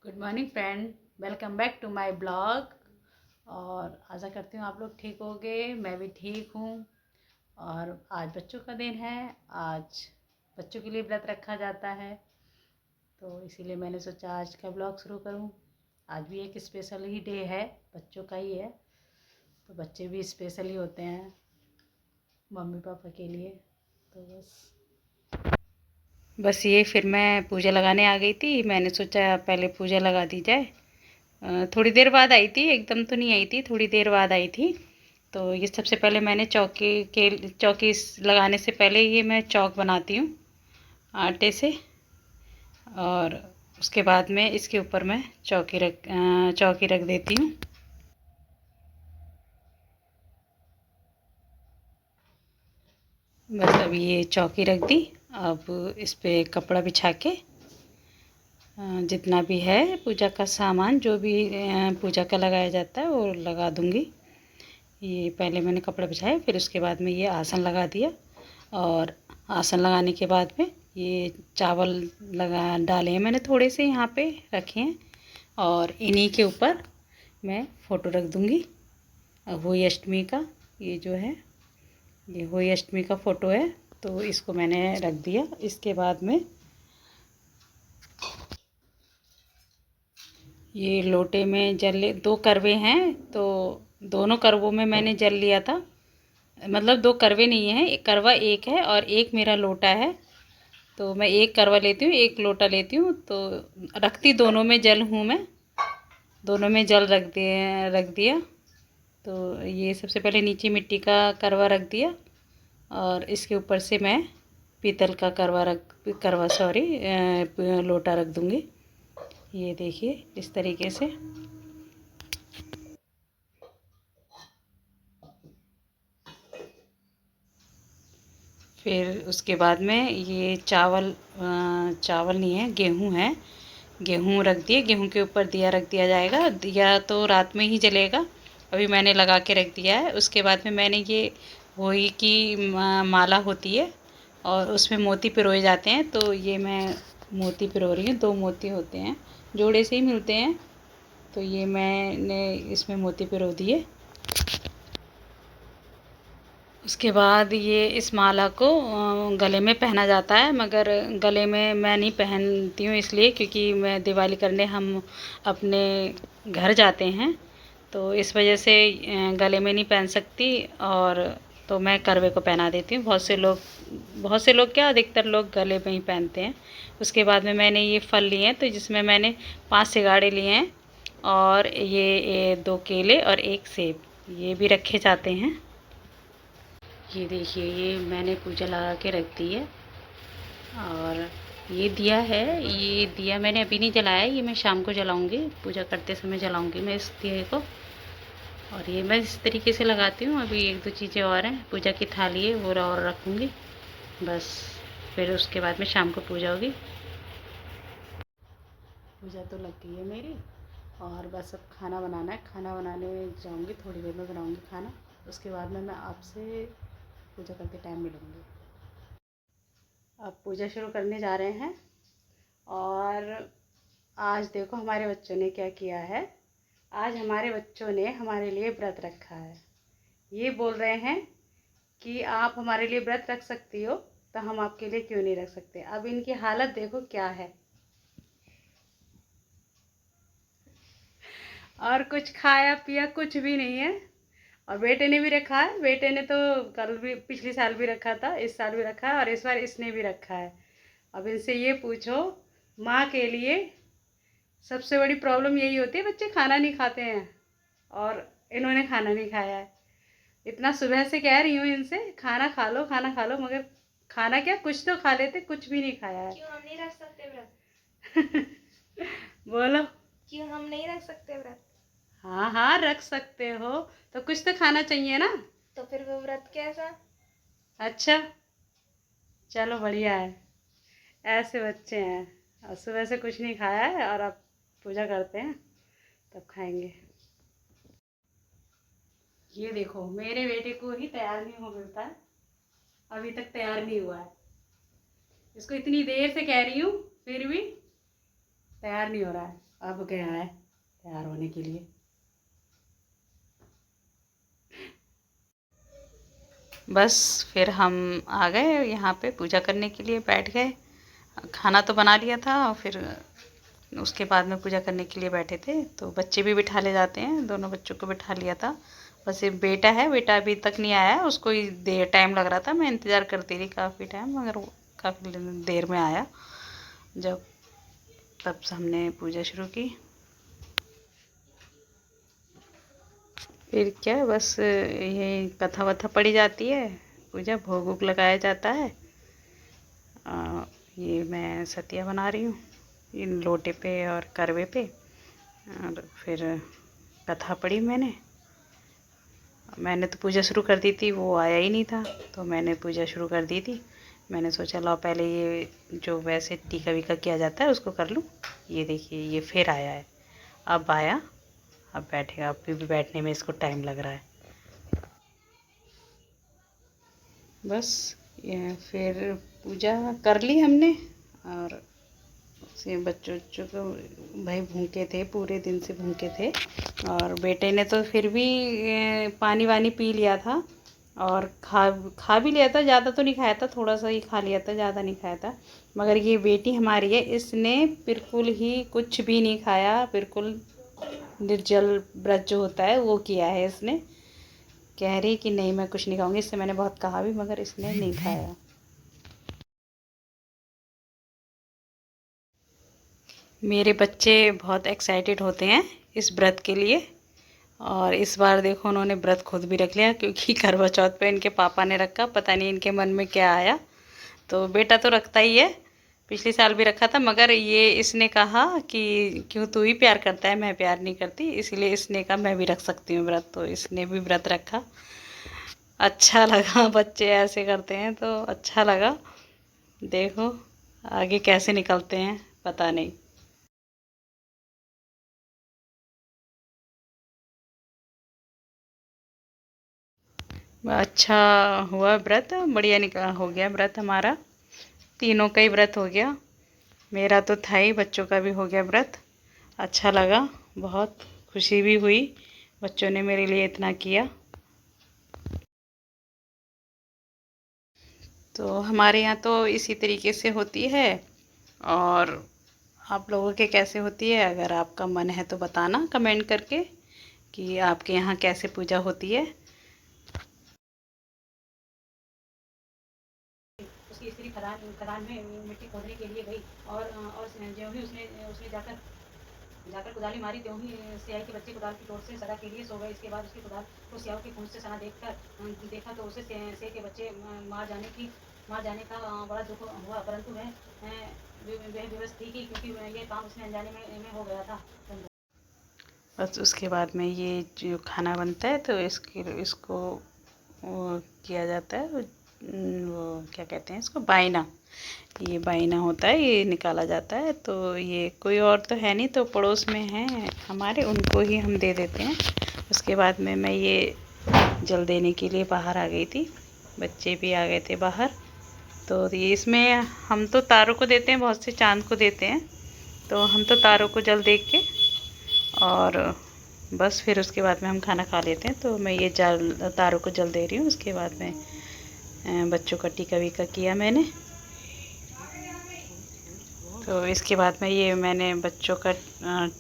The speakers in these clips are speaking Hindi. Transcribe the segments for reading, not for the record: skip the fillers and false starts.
Good morning friend, welcome back to my blog. और आशा करती हूँ आप लोग ठीक होंगे, मैं भी ठीक हूँ। और आज बच्चों का दिन है। आज बच्चों के लिए व्रत रखा जाता है, तो इसीलिए मैंने सोचा आज का ब्लॉग शुरू करूँ। आज भी एक स्पेशल ही डे है, बच्चों का ही है, तो बच्चे भी स्पेशल ही होते हैं मम्मी पापा के लिए। तो बस ये फिर मैं पूजा लगाने आ गई थी। मैंने सोचा पहले पूजा लगा दी जाए। थोड़ी देर बाद आई थी, एकदम तो नहीं आई थी, थोड़ी देर बाद आई थी। तो ये सबसे पहले मैंने चौकी लगाने से पहले ये मैं चौक बनाती हूँ आटे से। और उसके बाद में इसके ऊपर मैं चौकी रख देती हूँ। बस अभी ये चौकी रख दी। अब इस पे कपड़ा बिछा के जितना भी है पूजा का सामान, जो भी पूजा का लगाया जाता है वो लगा दूँगी। ये पहले मैंने कपड़ा बिछाया, फिर उसके बाद में ये आसन लगा दिया। और आसन लगाने के बाद में ये चावल लगा डाले हैं मैंने, थोड़े से यहाँ पे रखे हैं। और इन्हीं के ऊपर मैं फ़ोटो रख दूँगी होली अष्टमी का। ये जो है ये होली अष्टमी का फ़ोटो है, तो इसको मैंने रख दिया। इसके बाद में ये लोटे में जल, दो करवे हैं, तो दोनों करवों में मैंने जल लिया था। मतलब दो करवे नहीं हैं, एक करवा एक है और एक मेरा लोटा है। तो मैं एक करवा लेती हूँ, एक लोटा लेती हूँ, तो रखती दोनों में जल हूँ मैं। दोनों में जल रख दिया। तो ये सबसे पहले नीचे मिट्टी का करवा रख दिया, और इसके ऊपर से मैं पीतल का लोटा रख दूँगी। ये देखिए इस तरीके से। फिर उसके बाद में ये चावल नहीं है, गेहूँ है। गेहूँ रख दिए, गेहूँ के ऊपर दिया रख दिया जाएगा। दिया तो रात में ही जलेगा, अभी मैंने लगा के रख दिया है। उसके बाद में मैंने ये वही की माला होती है और उसमें मोती पिरोए जाते हैं, तो ये मैं मोती पिरो रही हूँ। दो मोती होते हैं, जोड़े से ही मिलते हैं, तो ये मैंने इसमें मोती पिरो दिए। उसके बाद ये इस माला को गले में पहना जाता है, मगर गले में मैं नहीं पहनती हूँ, इसलिए क्योंकि मैं दिवाली करने हम अपने घर जाते हैं, तो इस वजह से गले में नहीं पहन सकती। और तो मैं करवे को पहना देती हूँ। बहुत से लोग क्या, अधिकतर लोग गले में ही पहनते हैं। उसके बाद में मैंने ये फल लिए हैं, तो जिसमें मैंने 5 सिंघाड़े लिए हैं, और ये 2 केले और 1 सेब, ये भी रखे जाते हैं। ये देखिए, ये मैंने पूजा लगा के रख दी है। और ये दिया है, ये दिया मैंने अभी नहीं जलाया है, ये मैं शाम को जलाऊंगी, पूजा करते समय जलाऊंगी मैं इस दिए को। और ये मैं इस तरीके से लगाती हूँ। अभी 1-2 चीज़ें और हैं, पूजा की थाली है वो और रखूँगी बस। फिर उसके बाद में शाम को पूजा होगी। पूजा तो लग गई है मेरी, और बस अब खाना बनाना है। खाना बनाने जाऊँगी, थोड़ी देर में बनाऊँगी खाना। उसके बाद में मैं आपसे पूजा करते टाइम मिलूँगी। अब पूजा शुरू करने जा रहे हैं। और आज देखो हमारे बच्चों ने क्या किया है। आज हमारे बच्चों ने हमारे लिए व्रत रखा है। ये बोल रहे हैं कि आप हमारे लिए व्रत रख सकती हो, तो हम आपके लिए क्यों नहीं रख सकते। अब इनकी हालत देखो क्या है। और कुछ खाया पिया कुछ भी नहीं है। और बेटे ने भी रखा है, बेटे ने तो कल भी, पिछले साल भी रखा था, इस साल भी रखा है, और इस बार इसने भी रखा है। अब इनसे ये पूछो, माँ के लिए सबसे बड़ी प्रॉब्लम यही होती है, बच्चे खाना नहीं खाते हैं, और इन्होंने खाना नहीं खाया है। इतना सुबह से कह रही हूँ इनसे, खाना खा लो खाना खा लो, मगर खाना क्या, कुछ तो खा लेते, कुछ भी नहीं खाया है। क्यों हम नहीं रख सकते व्रत? बोलो। क्यों हम नहीं रख सकते व्रत? हाँ हाँ, रख सकते हो, तो कुछ तो खाना चाहिए ना। तो फिर वो व्रत कैसा? अच्छा, चलो बढ़िया है, ऐसे बच्चे हैं। और सुबह से कुछ नहीं खाया है, और अब पूजा करते हैं तब खाएंगे। ये देखो, मेरे बेटे को ही तैयार नहीं हो मिलता है, अभी तक तैयार नहीं हुआ है। इसको इतनी देर से कह रही हूँ, फिर भी तैयार नहीं हो रहा है। अब गया है तैयार होने के लिए। बस फिर हम आ गए यहाँ पे पूजा करने के लिए, बैठ गए। खाना तो बना लिया था और फिर उसके बाद में पूजा करने के लिए बैठे थे। तो बच्चे भी बिठा ले जाते हैं, दोनों बच्चों को बिठा लिया था। बस एक बेटा है, बेटा अभी तक नहीं आया है, उसको ही देर टाइम लग रहा था। मैं इंतज़ार करती रही काफ़ी टाइम, मगर वो काफ़ी देर में आया। जब तब से हमने पूजा शुरू की। फिर क्या, बस ये कथा वथा पढ़ी जाती है, पूजा भोग वोग लगाया जाता है। ये मैं सतिया बना रही हूँ इन लोटे पे और करवे पे। और फिर कथा पढ़ी मैंने। मैंने तो पूजा शुरू कर दी थी, वो आया ही नहीं था, तो मैंने पूजा शुरू कर दी थी। मैंने सोचा लो पहले ये जो वैसे टीका वीका किया जाता है उसको कर लूँ। ये देखिए ये फिर आया है, अब आया, अब बैठेगा। अब भी बैठने में इसको टाइम लग रहा है। बस ये फिर पूजा कर ली हमने। और से बच्चों बच्चों को, भाई भूखे थे, पूरे दिन से भूखे थे। और बेटे ने तो फिर भी पानी वानी पी लिया था और खा खा भी लिया था। ज़्यादा तो नहीं खाया था, थोड़ा सा ही खा लिया था, ज़्यादा नहीं खाया था। मगर ये बेटी हमारी है, इसने बिल्कुल ही कुछ भी नहीं खाया, बिल्कुल निर्जल व्रत जो होता है वो किया है इसने। कह रही कि नहीं मैं कुछ नहीं खाऊंगी। इससे मैंने बहुत कहा भी, मगर इसने नहीं खाया। मेरे बच्चे बहुत एक्साइटेड होते हैं इस व्रत के लिए। और इस बार देखो उन्होंने व्रत खुद भी रख लिया, क्योंकि करवा चौथ पे इनके पापा ने रखा, पता नहीं इनके मन में क्या आया। तो बेटा तो रखता ही है, पिछले साल भी रखा था, मगर ये इसने कहा कि क्यों तू ही प्यार करता है, मैं प्यार नहीं करती, इसलिए इसने कहा मैं भी रख सकती हूँ व्रत। तो इसने भी व्रत रखा। अच्छा लगा, बच्चे ऐसे करते हैं तो अच्छा लगा। देखो आगे कैसे निकलते हैं पता नहीं। अच्छा हुआ व्रत, बढ़िया निकला, हो गया व्रत हमारा। तीनों का ही व्रत हो गया। मेरा तो था ही, बच्चों का भी हो गया व्रत। अच्छा लगा, बहुत खुशी भी हुई, बच्चों ने मेरे लिए इतना किया। तो हमारे यहाँ तो इसी तरीके से होती है। और आप लोगों के कैसे होती है, अगर आपका मन है तो बताना कमेंट करके कि आपके यहाँ कैसे पूजा होती है। उसकी स्त्री खदान खदान में मिट्टी खोदने के लिए गई। और ज्यों ही उसने उसने जाकर जाकर कुदाली मारी, त्यों ही सियाही के बच्चे कुदाल की चोट से सदा के लिए सो गए। इसके बाद उसके कुदाल को सियाओं की पूंछ से सना देखा तो उसे से के बच्चे मार जाने का बड़ा दुख हुआ। परंतु वह विवश थी कि क्योंकि ये काम उसने अनजाने में हो गया था। बस उसके बाद में ये जो खाना बनता है तो इसको वो किया जाता है, वो क्या कहते हैं इसको, बायना। ये बायना होता है, ये निकाला जाता है। तो ये कोई और तो है नहीं, तो पड़ोस में हैं हमारे, उनको ही हम दे देते हैं। उसके बाद में मैं ये जल देने के लिए बाहर आ गई थी, बच्चे भी आ गए थे बाहर। तो ये इसमें हम तो तारों को देते हैं, बहुत से चांद को देते हैं, तो हम तो तारों को जल दे के और बस फिर उसके बाद में हम खाना खा लेते हैं। तो मैं ये तारों को जल दे रही हूँ। उसके बाद में बच्चों का टीका वीका किया मैंने। तो इसके बाद में ये मैंने बच्चों का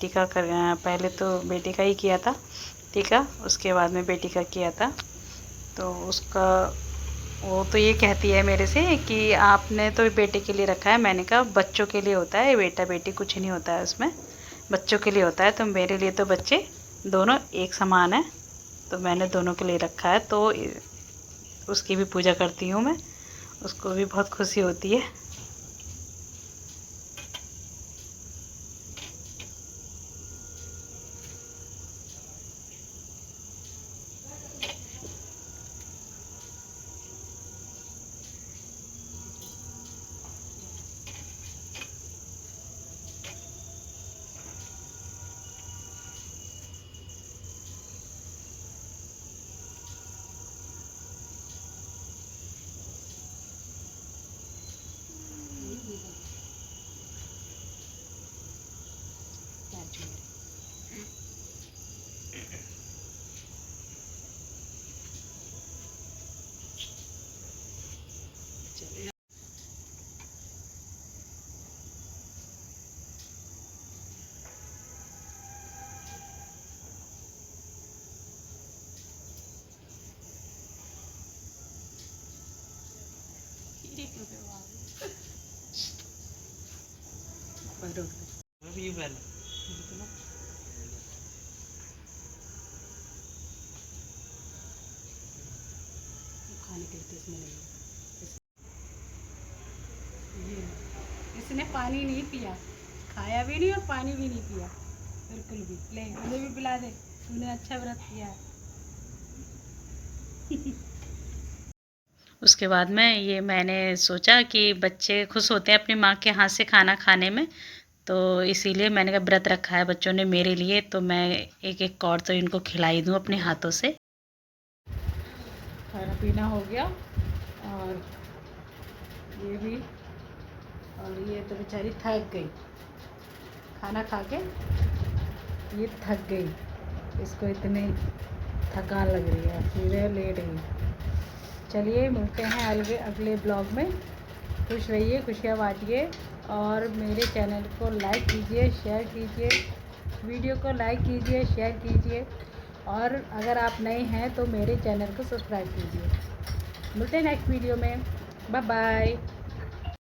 टीका कर, पहले तो बेटे का ही किया था टीका, उसके बाद में बेटी का किया था। तो उसका वो तो ये कहती है मेरे से कि आपने तो बेटे के लिए रखा है। मैंने कहा बच्चों के लिए होता है, बेटा बेटी कुछ नहीं होता है उसमें, बच्चों के लिए होता है। तो मेरे लिए तो बच्चे दोनों एक समान है, तो मैंने दोनों के लिए रखा है। तो उसकी भी पूजा करती हूँ मैं, उसको भी बहुत खुशी होती है। खाने के लिए इसमें नहीं ये इसने पानी नहीं पिया, खाया भी नहीं और पानी भी नहीं पिया बिल्कुल भी। ले मुझे भी पिला दे, तूने अच्छा व्रत किया है। उसके बाद में ये मैंने सोचा कि बच्चे खुश होते हैं अपनी माँ के हाथ से खाना खाने में, तो इसीलिए मैंने कहा व्रत रखा है बच्चों ने मेरे लिए, तो मैं एक एक कौर तो इनको खिलाई दूँ अपने हाथों से। खाना पीना हो गया और ये भी, और ये तो बेचारी थक गई खाना खा के, ये थक गई, इसको इतनी थकान लग रही है, सीधे लेट गई। चलिए मिलते हैं अगले ब्लॉग में। खुश रहिए, खुशियाँ बांटिए और मेरे चैनल को लाइक कीजिए, शेयर कीजिए, वीडियो को लाइक कीजिए, शेयर कीजिए, और अगर आप नए हैं तो मेरे चैनल को सब्सक्राइब कीजिए। मिलते हैं नेक्स्ट वीडियो में। Bye bye.